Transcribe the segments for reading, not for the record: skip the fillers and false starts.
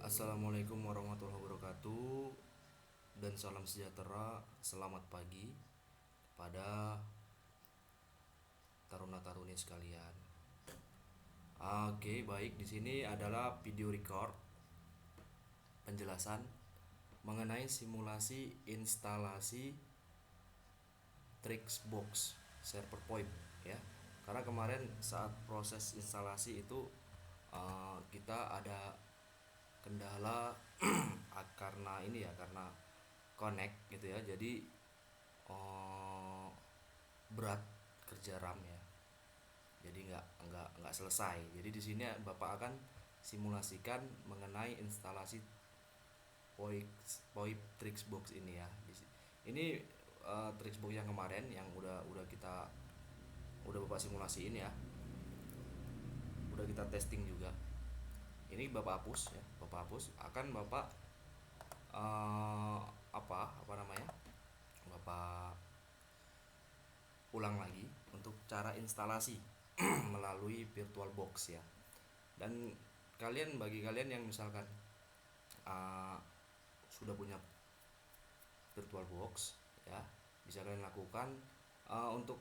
Assalamualaikum warahmatullahi wabarakatuh dan salam sejahtera. Selamat pagi pada taruna-taruni sekalian. Oke, baik, di sini adalah video record penjelasan mengenai simulasi instalasi Trixbox server point ya. Karena kemarin saat proses instalasi itu kita ada kendala karena ini ya, karena connect gitu ya. Jadi berat kerja RAM ya. Jadi nggak selesai. Jadi di sini Bapak akan simulasikan mengenai instalasi VoIP Trixbox ini ya. Ini Trixbox yang kemarin yang udah Bapak simulasiin ya. Udah kita testing juga. Ini Bapak hapus ya. Bapak hapus, akan Bapak apa namanya? Bapak ulang lagi untuk cara instalasi melalui VirtualBox ya. Dan bagi kalian yang misalkan sudah punya VirtualBox ya, bisa kalian lakukan untuk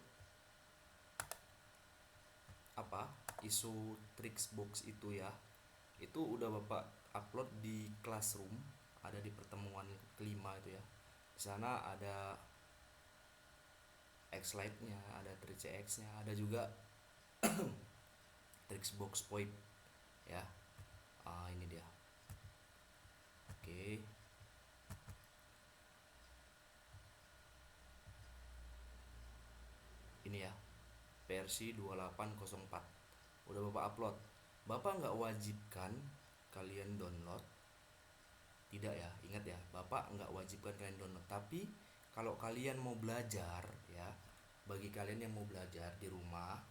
isu Trixbox itu ya. Itu udah Bapak upload di Classroom, ada di pertemuan kelima itu ya. Di sana ada Xlite-nya, ada 3CX-nya, ada juga Trixbox Point ya. Ini dia. Oke. Ini ya, versi 2804. Udah Bapak upload. Bapak nggak wajibkan kalian download. Tidak ya, ingat ya, Bapak nggak wajibkan kalian download. Tapi kalau kalian mau belajar ya, bagi kalian yang mau belajar di rumah,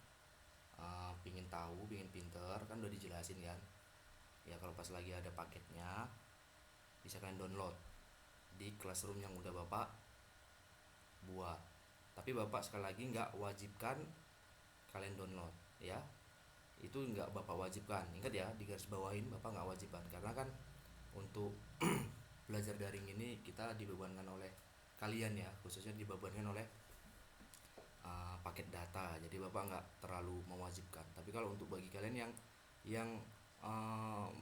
pingin tahu, pingin pinter, kan udah dijelasin kan ya. Kalau pas lagi ada paketnya bisa kalian download di Classroom yang udah Bapak buat. Tapi Bapak sekali lagi nggak wajibkan kalian download ya. Itu nggak Bapak wajibkan. Ingat ya, di garis bawahin, Bapak nggak wajibkan. Karena kan untuk belajar daring ini kita dibebankan oleh kalian ya, khususnya dibebankan oleh paket data. Jadi Bapak nggak terlalu mewajibkan. Tapi kalau untuk bagi kalian yang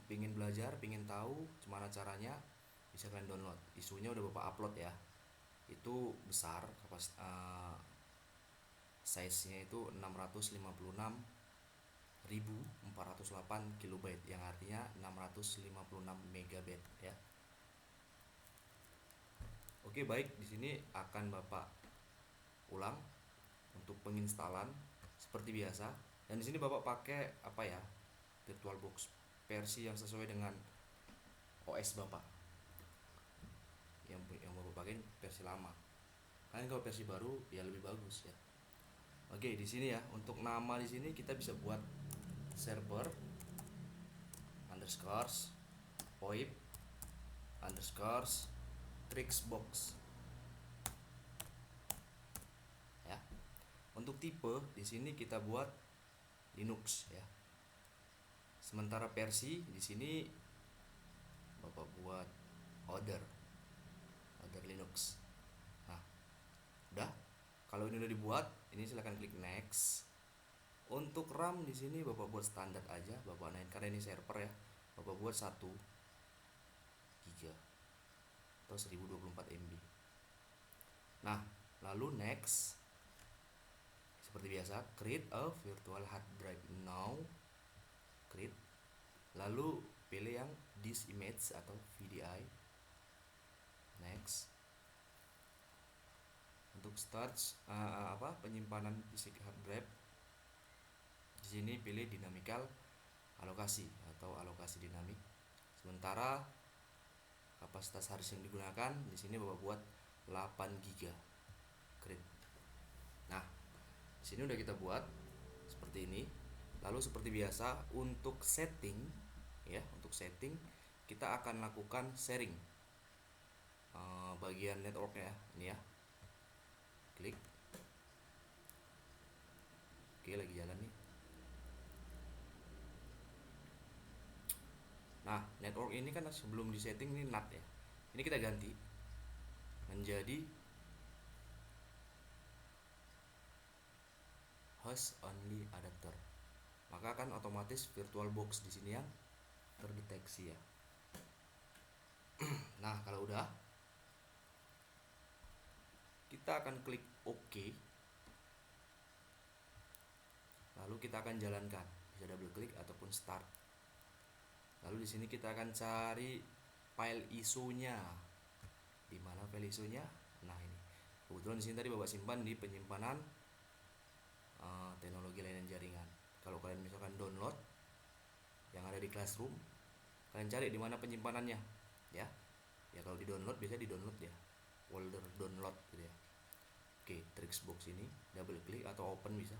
pingin belajar, pingin tahu gimana caranya, bisa kalian download. Isunya udah Bapak upload ya. Itu besar, size-nya itu 656.408 kilobyte, yang artinya 656 megabyte ya. Oke, baik, di sini akan Bapak ulang untuk penginstalan seperti biasa. Dan di sini Bapak pakai VirtualBox versi yang sesuai dengan OS Bapak. Yang Bapak pakai versi lama. Kan kalau versi baru ya lebih bagus ya. Oke, di sini ya, untuk nama di sini kita bisa buat server underscores VoIP underscores Trixbox ya. Untuk tipe di sini kita buat Linux ya. Sementara versi di sini Bapak buat order Linux. Nah, udah. Kalau ini udah dibuat, ini silahkan klik next. Untuk RAM di sini Bapak buat standar aja, Bapak naik, karena ini server ya. Bapak buat 1 GB atau 1024 MB. Nah, lalu next. Seperti biasa, create a virtual hard drive now. Create. Lalu pilih yang this image atau VDI. Next. Untuk start penyimpanan fisik hard drive, di sini pilih dynamical alokasi atau alokasi dinamik. Sementara kapasitas harddisk yang digunakan di sini Bapak buat 8 GB. Create. Nah, di sini udah kita buat seperti ini. Lalu seperti biasa untuk setting ya, untuk setting kita akan lakukan sharing bagian network ya. Ini ya. Klik. Oke, lagi jalan nih. Nah, network ini kan sebelum disetting ini NAT ya. Ini kita ganti menjadi host only adapter. Maka kan otomatis VirtualBox di sini yang terdeteksi ya. Nah, kalau udah, kita akan klik OK. Lalu kita akan jalankan, bisa double klik ataupun start. Lalu di sini kita akan cari file ISO-nya. Di mana file ISO-nya? Nah, ini. Kebetulan di sini tadi Bapak simpan di penyimpanan teknologi layanan jaringan. Kalau kalian misalkan download yang ada di Classroom, kalian cari di mana penyimpanannya, ya. Ya kalau di download biasanya di download ya, folder download gitu ya. Oke, Trixbox ini double klik atau open bisa.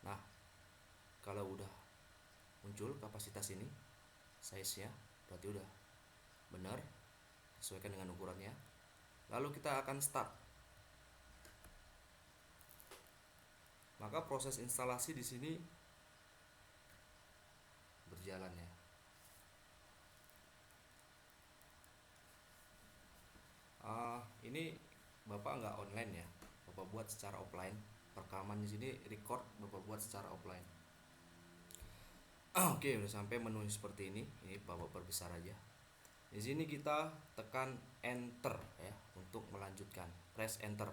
Nah, kalau udah muncul kapasitas ini, size-nya berarti udah benar, sesuaikan dengan ukurannya. Lalu kita akan start. Maka proses instalasi di sini berjalan ya. Ini Bapak nggak online ya, Bapak buat secara offline. Rekaman di sini record Bapak buat secara offline. Oke, udah sampai menu seperti ini. Ini Bapak perbesar aja. Di sini kita tekan enter ya untuk melanjutkan. Press enter.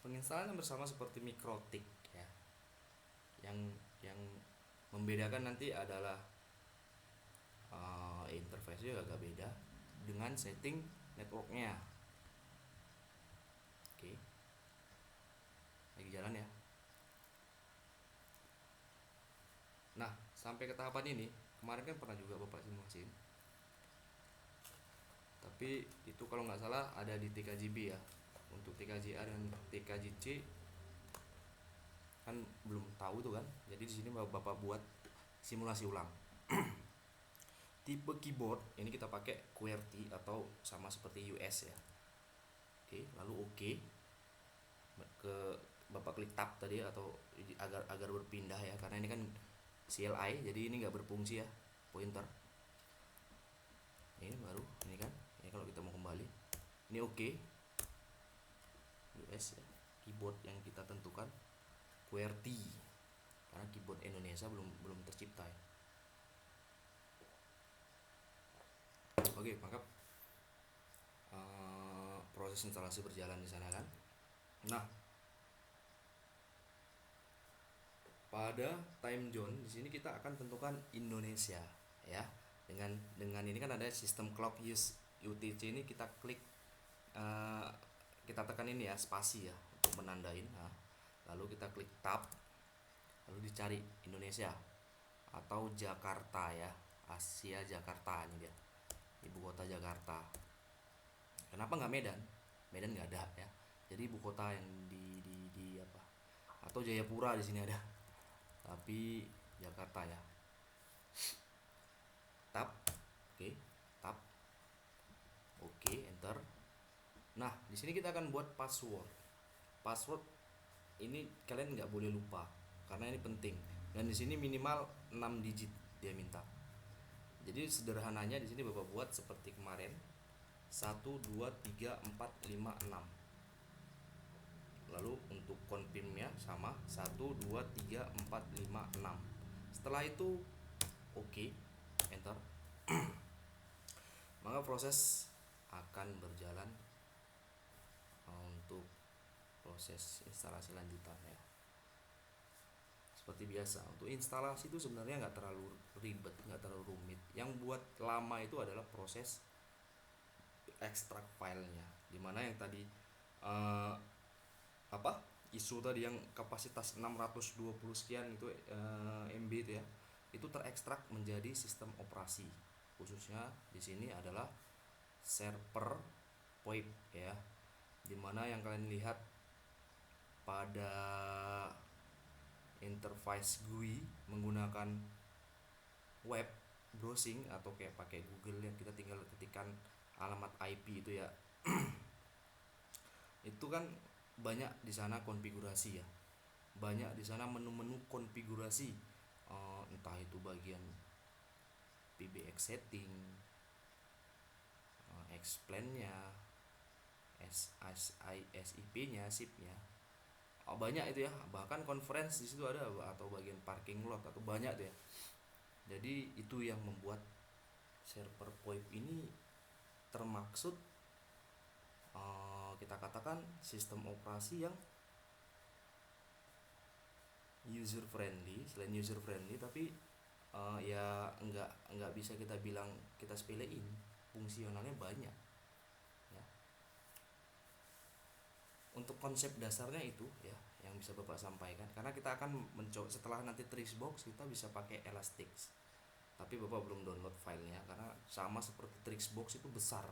Penginstalan bersama seperti Mikrotik ya. Yang membedakan nanti adalah interface-nya agak beda dengan setting networknya. Oke, lagi jalan ya. Nah, sampai ke tahapan ini kemarin kan pernah juga Bapak simulasiin, tapi itu kalau nggak salah ada di TKJB ya. Untuk TKJA dan TKJC kan belum tahu tuh kan, jadi di sini Bapak buat simulasi ulang. Tipe keyboard ini kita pakai QWERTY atau sama seperti US ya. Oke, lalu oke. Ke Bapak klik tab tadi atau agar berpindah ya, karena ini kan CLI jadi ini nggak berfungsi ya pointer. Ini baru ini kan, ini kalau kita mau kembali ini oke. US ya, keyboard yang kita tentukan QWERTY karena keyboard Indonesia belum tercipta ya. Oke, maka proses instalasi berjalan di sana kan. Nah, pada time zone di sini kita akan tentukan Indonesia ya. Dengan ini kan ada sistem clock use UTC, ini kita klik kita tekan ini ya, spasi ya untuk menandain. Nah, lalu kita klik tab, lalu dicari Indonesia atau Jakarta ya, Asia Jakarta, ini dia ibu kota Jakarta. Kenapa nggak Medan? Medan nggak ada ya, jadi ibu kota yang di apa, atau Jayapura di sini ada, tapi Jakarta ya. Tab, oke, tab, oke, enter. Nah, di sini kita akan buat password. Password ini kalian nggak boleh lupa karena ini penting. Dan di sini minimal 6 digit dia minta. Jadi sederhananya di sini Bapak buat seperti kemarin. 1 2 3 4 5 6. Lalu untuk confirmnya sama 1 2 3 4 5 6. Setelah itu oke, enter. Maka proses akan berjalan untuk proses instalasi lanjutan ya. Seperti biasa, untuk instalasi itu sebenarnya nggak terlalu ribet, nggak terlalu rumit. Yang buat lama itu adalah proses ekstrak filenya, dimana yang tadi isu tadi yang kapasitas 620 sekian itu MB itu ya, itu terekstrak menjadi sistem operasi. Khususnya di sini adalah server VoIP ya, dimana yang kalian lihat pada interface GUI menggunakan web browsing atau kayak pakai Google yang kita tinggal ketikkan alamat IP itu ya. Itu kan banyak di sana konfigurasi ya, banyak di sana menu-menu konfigurasi entah itu bagian PBX setting, explain-nya, SIP-nya, SIP-nya. Banyak itu ya, bahkan conference di situ ada, atau bagian parking lot, atau banyak tuh ya. Jadi itu yang membuat server VoIP ini termaksud kita katakan sistem operasi yang user friendly. Selain user friendly, tapi ya nggak bisa kita bilang kita sepelein, fungsionalnya banyak ya. Untuk konsep dasarnya itu ya yang bisa Bapak sampaikan, karena kita akan mencoba setelah nanti Trixbox kita bisa pakai Elasticsearch, tapi Bapak belum download filenya karena sama seperti Trixbox itu besar.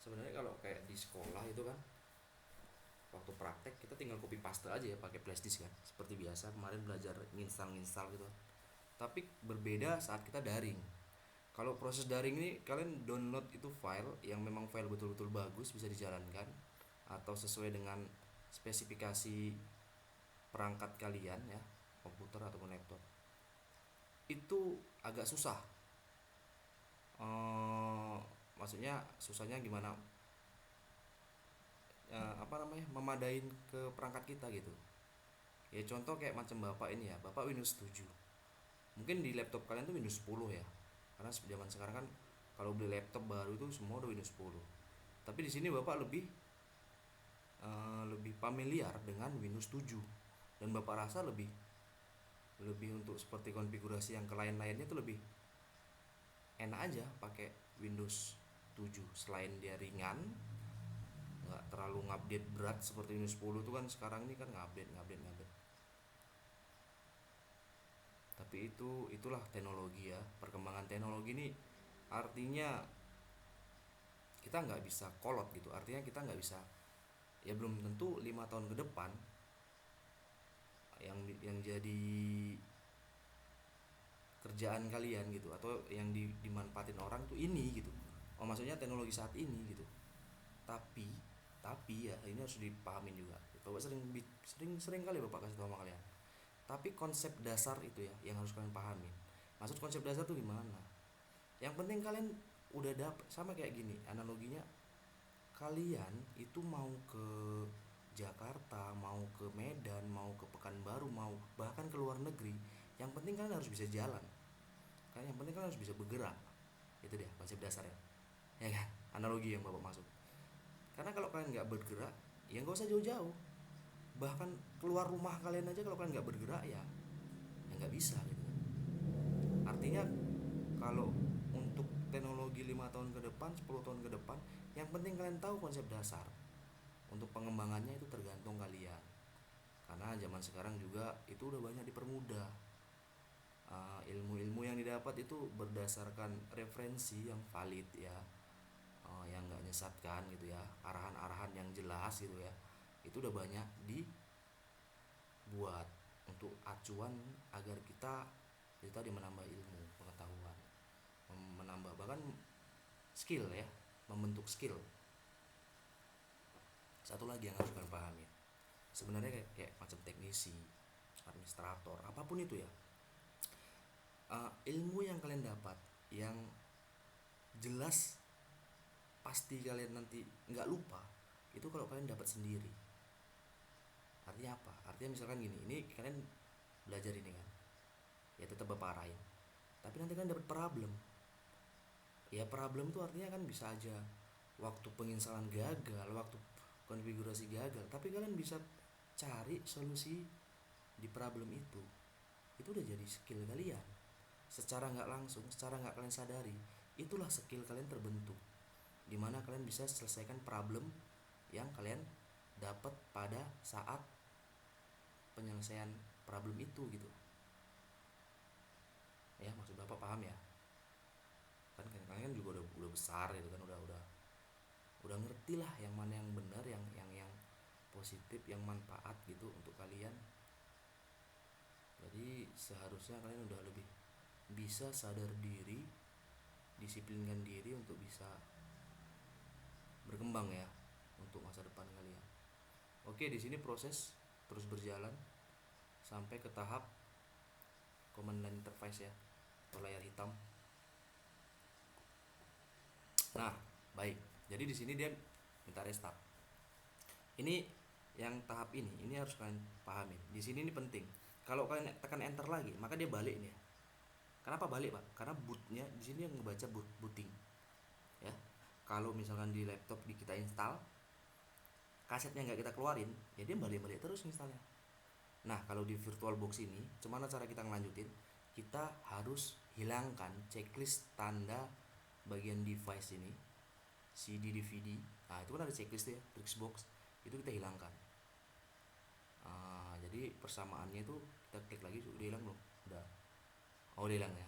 Sebenarnya kalau kayak di sekolah itu kan waktu praktek kita tinggal copy paste aja ya pakai flashdisk kan, seperti biasa kemarin belajar nginstal gitu. Tapi berbeda saat kita daring. Kalau proses daring ini kalian download itu file yang memang file betul-betul bagus, bisa dijalankan atau sesuai dengan spesifikasi perangkat kalian ya, komputer ataupun laptop. Itu agak susah. Maksudnya susahnya gimana? Memadain ke perangkat kita gitu. Ya contoh kayak macam Bapak ini ya, Bapak Windows 7. Mungkin di laptop kalian tuh Windows 10 ya. Karena zaman sekarang kan kalau beli laptop baru itu semua udah Windows 10. Tapi di sini Bapak lebih familiar dengan Windows 7 dan Bapak rasa lebih untuk seperti konfigurasi yang ke lain-lainnya itu lebih enak aja pakai Windows 7. Selain dia ringan, nggak terlalu ngupdate berat seperti Windows 10 itu kan sekarang ini kan ngupdate. Tapi itulah teknologi ya, perkembangan teknologi ini artinya kita nggak bisa kolot gitu, artinya kita nggak bisa, ya belum tentu 5 tahun ke depan yang jadi kerjaan kalian gitu, atau yang dimanfaatin orang tuh ini gitu. Maksudnya teknologi saat ini gitu. Tapi ya ini harus dipahamin juga. Bapak sering kali Bapak kasih tahu sama kalian. Tapi konsep dasar itu ya yang harus kalian pahami. Maksud konsep dasar tuh gimana? Yang penting kalian udah dapet, sama kayak gini analoginya, kalian itu mau ke Jakarta, mau ke Medan, mau ke Pekanbaru, mau bahkan ke luar negeri, yang penting kalian harus bisa jalan kan, yang penting kalian harus bisa bergerak. Itu dia konsep dasarnya ya kan, analogi yang Bapak maksud. Karena kalau kalian nggak bergerak ya nggak usah jauh-jauh, bahkan keluar rumah kalian aja kalau kalian nggak bergerak ya nggak bisa gitu kan. Artinya kalau untuk teknologi 5 tahun ke depan, 10 tahun ke depan, yang penting kalian tahu konsep dasar. Untuk pengembangannya itu tergantung kalian, karena zaman sekarang juga itu udah banyak dipermudah. Ilmu-ilmu yang didapat itu berdasarkan referensi yang valid ya, yang nggak nyesatkan gitu ya, arahan-arahan yang jelas gitu ya, itu udah banyak dibuat untuk acuan agar kita tadi menambah ilmu pengetahuan, menambah bahkan skill ya, membentuk skill. Satu lagi yang harus kalian pahami, sebenarnya kayak macam teknisi, administrator, apapun itu ya, ilmu yang kalian dapat yang jelas pasti kalian nanti nggak lupa itu kalau kalian dapat sendiri. Artinya apa? Artinya misalkan gini, ini kalian belajar ini kan, ya tetap Bapak arahin, tapi nanti kalian dapat problem. Ya problem itu artinya kan bisa aja waktu penginstalan gagal, waktu konfigurasi gagal, tapi kalian bisa cari solusi di problem itu udah jadi skill kalian. Secara nggak langsung, secara nggak kalian sadari, itulah skill kalian terbentuk, dimana kalian bisa selesaikan problem yang kalian dapat pada saat penyelesaian problem itu gitu ya. Maksud Bapak paham ya? Kan kalian juga udah besar gitu kan, udah ngerti lah yang mana yang benar, yang positif, yang manfaat gitu untuk kalian. Jadi seharusnya kalian udah lebih bisa sadar diri, disiplinkan diri untuk bisa berkembang ya untuk masa depan kalian. Oke, di sini proses terus berjalan sampai ke tahap command inline interface ya, atau layar hitam. Nah, baik. Jadi di sini dia minta restart. Ini yang tahap ini harus kalian pahami. Di sini ini penting. Kalau kalian tekan enter lagi, maka dia balik nih. Kenapa balik, Pak? Karena bootnya di sini yang ngebaca booting. Ya. Kalau misalkan di laptop kita install, kasetnya nggak kita keluarin, ya dia balik-balik terus installnya. Nah, kalau di VirtualBox ini, gimana cara kita ngelanjutin? Kita harus hilangkan checklist tanda bagian device ini, CD, DVD. Nah, itu kan ada checklist ya, Trixbox. Itu kita hilangkan. Jadi persamaannya itu kita klik lagi, udah hilang belum? Udah. Oh, udah hilang ya.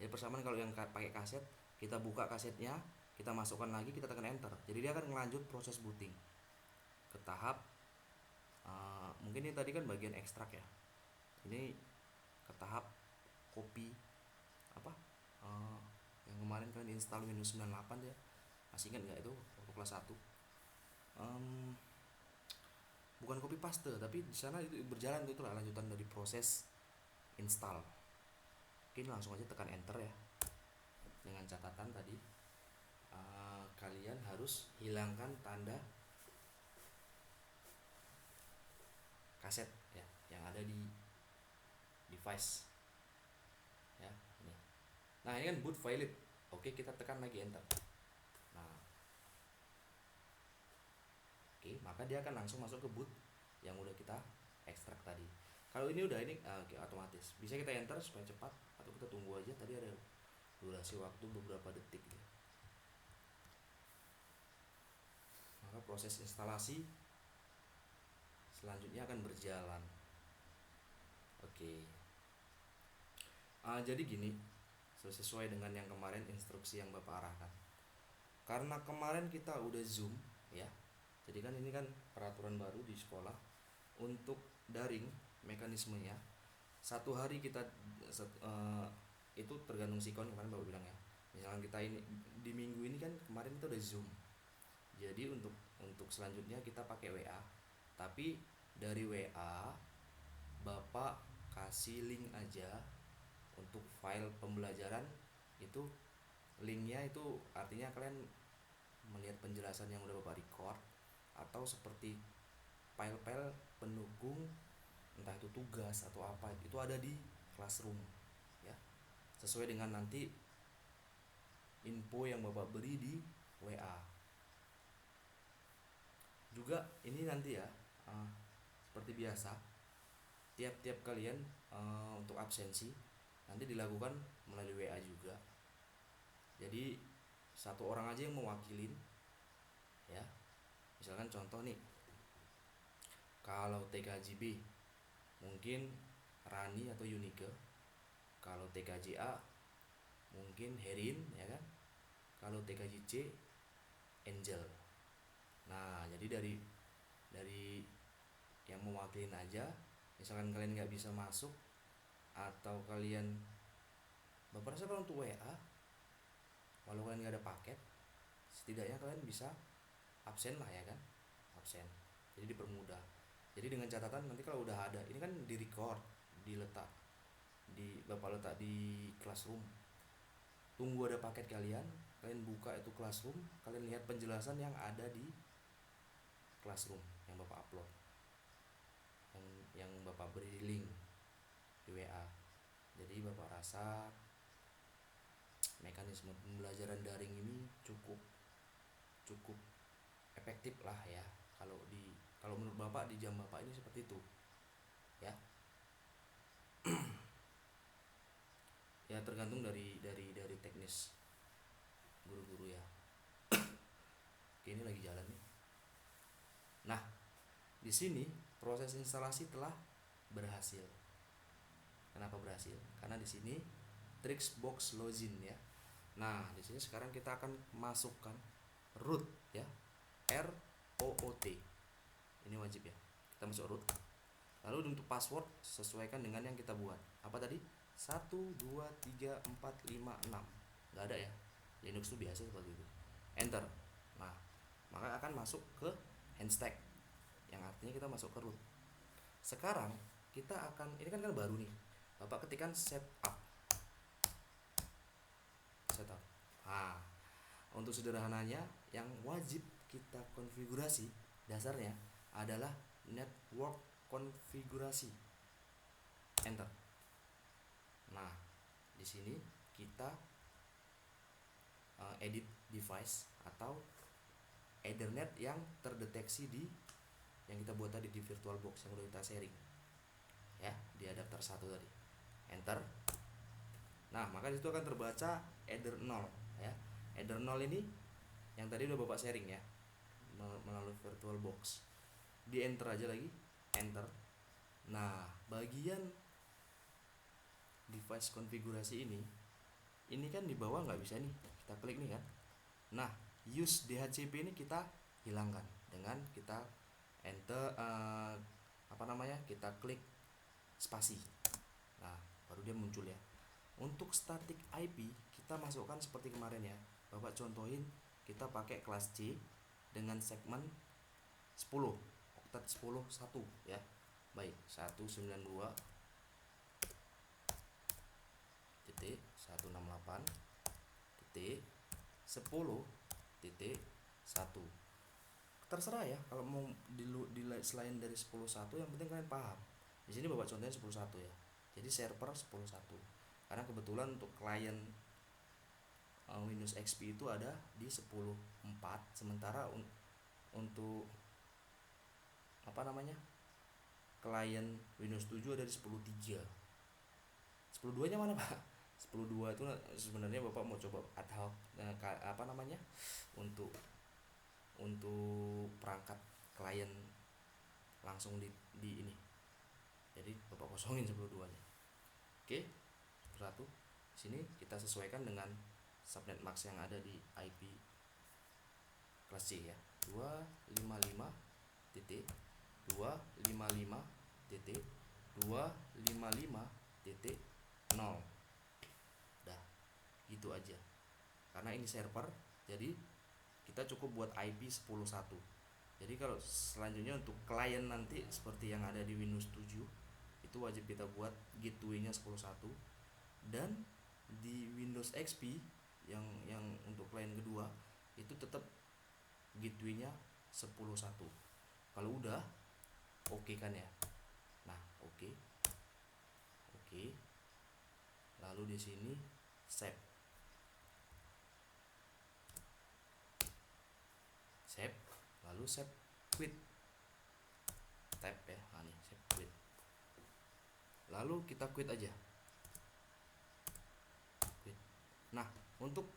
Jadi persamaan kalau yang pakai kaset, kita buka kasetnya, kita masukkan lagi, kita tekan enter. Jadi dia akan melanjut proses booting ke tahap mungkin ini tadi kan bagian ekstrak ya. Ini ke tahap copy apa? Yang kemarin kalian install Windows 98 ya. Masih ingat nggak itu waktu kelas 1? Bukan copy paste, tapi di sana itu berjalan, itulah lanjutan dari proses install. Oke, langsung aja tekan enter ya. Dengan catatan tadi kalian harus hilangkan tanda kaset ya yang ada di device ya ini. Nah, ini kan boot valid. Oke, kita tekan lagi enter. Nah, oke, maka dia akan langsung masuk ke boot yang udah kita ekstrak tadi. Kalau ini udah oke, otomatis bisa kita enter supaya cepat, atau kita tunggu aja. Tadi ada durasi waktu beberapa detik ya. Maka proses instalasi selanjutnya akan berjalan. Oke. Jadi gini, sesuai dengan yang kemarin instruksi yang Bapak arahkan. Karena kemarin kita udah zoom ya. Jadi kan ini kan peraturan baru di sekolah untuk daring mekanismenya. 1 hari kita itu tergantung sikon kemarin Bapak bilang ya. Misalkan kita ini di minggu ini kan kemarin kita udah zoom. Jadi untuk selanjutnya kita pakai WA. Tapi dari WA Bapak kasih link aja untuk file pembelajaran itu. Linknya itu artinya kalian melihat penjelasan yang udah Bapak record, atau seperti file-file pendukung entah itu tugas atau apa, itu ada di Classroom ya, sesuai dengan nanti info yang Bapak beri di WA. Juga ini nanti ya seperti biasa, tiap-tiap kalian untuk absensi nanti dilakukan melalui WA juga. Jadi 1 orang aja yang mewakilin ya. Misalkan contoh nih, kalau TKJB mungkin Rani atau Yunike, kalau TKJA mungkin Herin ya kan, kalau TKJC Angel. Nah, jadi dari yang mewakilin aja. Misalkan kalian nggak bisa masuk, atau kalian Bapak rasa kalau untuk WA, walau kalian nggak ada paket, setidaknya kalian bisa absen lah ya kan, absen. Jadi dipermudah. Jadi dengan catatan nanti kalau udah ada, ini kan di record, Bapak letak di Classroom. Tunggu ada paket kalian buka itu Classroom, kalian lihat penjelasan yang ada di Classroom yang Bapak upload, yang Bapak beri link di WA. Jadi Bapak rasa mekanisme pembelajaran daring ini cukup efektif lah ya. Kalau menurut Bapak di jam Bapak ini seperti itu ya. Ya tergantung dari teknis guru-guru ya. Oke, ini lagi jalan nih. Nah, di sini proses instalasi telah berhasil. Kenapa berhasil? Karena di sini Trixbox login ya. Nah, di sini sekarang kita akan masukkan root ya. ROOT. Ini wajib ya. Kita masuk root. Lalu untuk password sesuaikan dengan yang kita buat. Apa tadi? 1 2 3 4 5 6. Enggak ada ya. Linux itu biasa seperti itu. Enter. Nah, maka akan masuk ke handstack, yang artinya kita masuk ke root. Sekarang kita akan, ini kan baru nih, Bapak ketikkan setup. Nah, untuk sederhananya yang wajib kita konfigurasi dasarnya adalah network konfigurasi. Enter. Nah, di sini kita edit device atau Ethernet yang terdeteksi di yang kita buat tadi di VirtualBox yang udah kita sharing ya, di adapter 1 tadi. Enter. Nah, maka disitu akan terbaca Ether 0 ya. Ether 0 ini yang tadi udah Bapak sharing ya melalui VirtualBox. Di enter aja lagi, enter. Nah, bagian device konfigurasi ini kan di bawah nggak bisa nih, kita klik nih kan. Nah, use DHCP ini kita hilangkan dengan kita enter kita klik spasi. Nah, baru dia muncul ya. Untuk static IP kita masukkan seperti kemarin ya. Bapak contohin kita pakai kelas C dengan segmen 10, oktat 10 1 ya. Baik, 192 titik 168 titik 10 titik 1. Terserah ya kalau mau di selain dari 10.1, yang penting kalian paham. Di sini Bapak contohnya 10.1 ya. Jadi server 10.1. Karena kebetulan untuk klien Windows XP itu ada di 10.4, sementara untuk klien Windows 7 ada di 10.3. 10.2 nya mana Pak? 10.2 itu sebenarnya Bapak mau coba ad hoc untuk perangkat klien langsung di ini. Jadi Bapak kosongin 10.2 nya. Oke, 1. Sini kita sesuaikan dengan subnet max yang ada di IP kelas C ya. 255.255.255.0. Dah, gitu aja. Karena ini server, jadi kita cukup buat IP 10.1. Jadi kalau selanjutnya untuk klien nanti seperti yang ada di Windows 7 itu wajib kita buat gateway-nya 10.1, dan di Windows XP yang untuk klien kedua itu tetap gateway-nya 10.1. Kalau udah oke kan ya. Nah, oke. Lalu di sini save, lalu save quit, tab ya. Nah, nih save quit. Lalu kita quit aja. Quit. Nah, untuk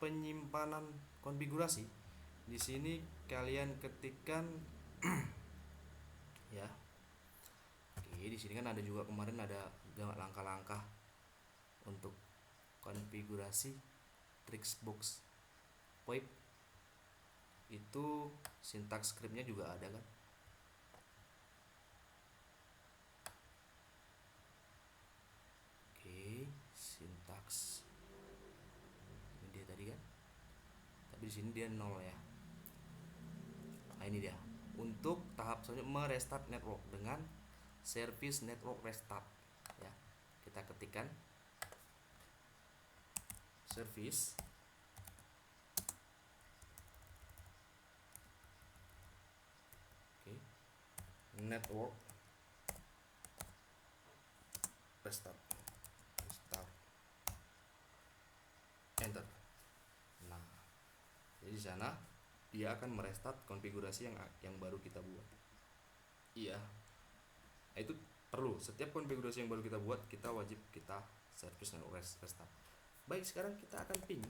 penyimpanan konfigurasi di sini kalian ketikkan ya. Oke, di sini kan ada juga kemarin ada langkah-langkah untuk konfigurasi Trixbox VoIP. Itu sintaks scriptnya juga ada kan. Oke, sintaks ini dia tadi kan, tapi di sini dia 0 ya. Nah, ini dia. Untuk tahap selanjutnya merestart network dengan service network restart ya. Kita ketikkan service network restart, enter. Nah, jadi di sana dia akan merestart konfigurasi yang baru kita buat. Iya, itu perlu. Setiap konfigurasi yang baru kita buat kita wajib kita service network restart. Baik, sekarang kita akan ping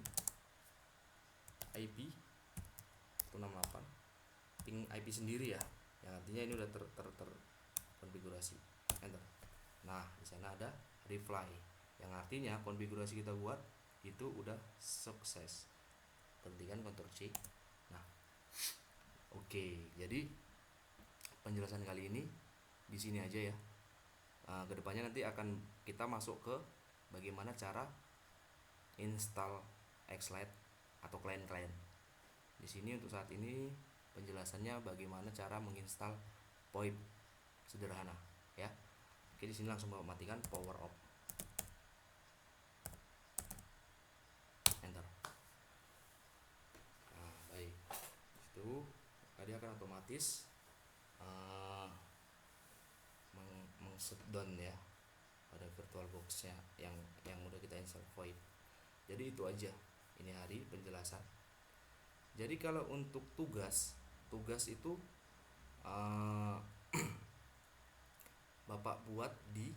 IP 168, ping IP sendiri ya, yang artinya ini udah konfigurasi. Enter. Nah, di sana ada reply, yang artinya konfigurasi kita buat itu udah sukses. Ketikkan Ctrl C. Nah, oke. Jadi penjelasan kali ini di sini aja ya. Kedepannya nanti akan kita masuk ke bagaimana cara install Xlite atau klien-klien. Di sini untuk saat ini penjelasannya bagaimana cara menginstal VoIP sederhana ya. Oke, di sini langsung Bapak matikan power off. Enter. Nah, baik. Itu dia akan otomatis shutdown ya pada VirtualBox-nya yang udah kita install VoIP. Jadi itu aja ini hari penjelasan. Jadi kalau untuk tugas itu Bapak buat di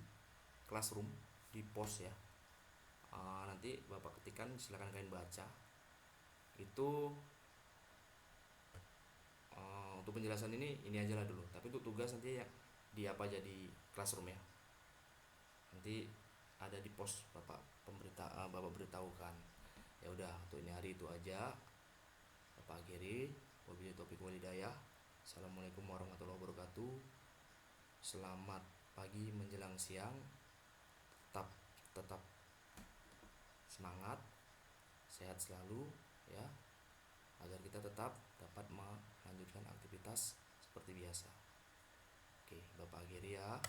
Classroom, di post ya. Nanti Bapak ketikkan, silakan kalian baca. Itu untuk penjelasan ini aja lah dulu. Tapi untuk tugas nanti ya di apa aja di Classroom ya. Nanti ada di post Bapak Bapak beritahukan. Ya udah, untuk ini hari itu aja. Bapak akhiri. Wabillahi taufiq wal hidayah. Assalamualaikum warahmatullahi wabarakatuh. Selamat pagi menjelang siang. Tetap semangat, sehat selalu ya, agar kita tetap dapat melanjutkan aktivitas seperti biasa. Oke, Bapak akhiri ya.